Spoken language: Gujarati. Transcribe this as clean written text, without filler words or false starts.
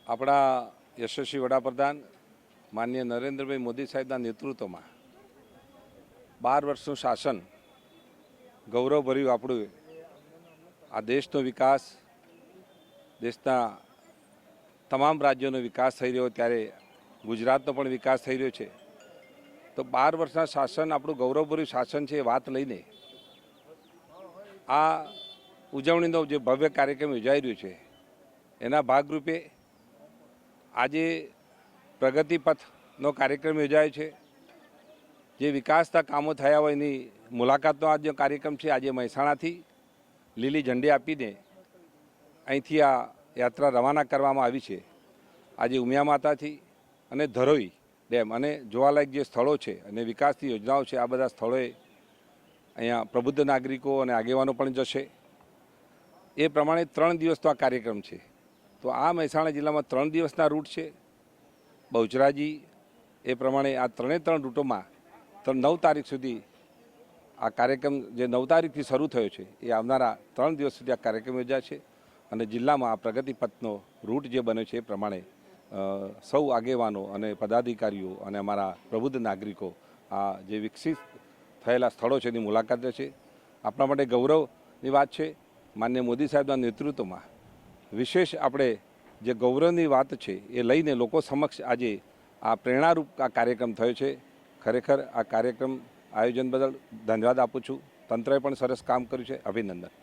આપણા યશસ્વી વડાપ્રધાન માનનીય નરેન્દ્રભાઈ મોદી સાહેબના નેતૃત્વમાં 12 વર્ષનું શાસન ગૌરવભર્યું આપણું આ દેશનો વિકાસ, દેશના તમામ રાજ્યોનો વિકાસ થઈ રહ્યો ત્યારે ગુજરાતનો પણ વિકાસ થઈ રહ્યો છે. તો 12 વર્ષના શાસન આપણું ગૌરવભર્યું શાસન છે એ વાત લઈને આ ઉજવણીનો જે ભવ્ય કાર્યક્રમ યોજાઈ રહ્યો છે એના ભાગરૂપે આજે પ્રગતિ પથનો કાર્યક્રમ યોજાયો છે. જે વિકાસના કામો થયા હોય એની મુલાકાતનો આ જે કાર્યક્રમ છે આજે મહેસાણાથી લીલી ઝંડી આપીને અહીંથી આ યાત્રા રવાના કરવામાં આવી છે. આજે ઉમિયા માતાથી અને ધરોઈ ડેમ અને જોવાલાયક જે સ્થળો છે અને વિકાસની યોજનાઓ છે આ બધા સ્થળોએ અહીંયા પ્રબુદ્ધ નાગરિકો અને આગેવાનો પણ જશે. એ પ્રમાણે 3 દિવસનો આ કાર્યક્રમ છે. તો આ મહેસાણા જિલ્લામાં 3 દિવસના રૂટ છે. બહુચરાજી એ પ્રમાણે આ 3 રૂટોમાં 9 તારીખ સુધી આ કાર્યક્રમ જે 9 તારીખથી શરૂ થયો છે એ આવનારા 3 દિવસ સુધી આ કાર્યક્રમ યોજાશે. અને જિલ્લામાં આ પ્રગતિ પથનો રૂટ જે બન્યો છે એ પ્રમાણે સૌ આગેવાનો અને પદાધિકારીઓ અને અમારા પ્રબુદ્ધ નાગરિકો આ જે વિકસિત થયેલા સ્થળો છે એની મુલાકાત લેશે. આપણા માટે ગૌરવની વાત છે. માનનીય મોદી સાહેબના નેતૃત્વમાં વિશેષ આપણે જે ગૌરવની વાત છે એ લઈને લોકો સમક્ષ આજે આ પ્રેરણારૂપ આ કાર્યક્રમ થયો છે. ખરેખર આ કાર્યક્રમ આયોજન બદલ ધન્યવાદ આપું છું. તંત્રએ પણ સરસ કામ કર્યું છે. અભિનંદન.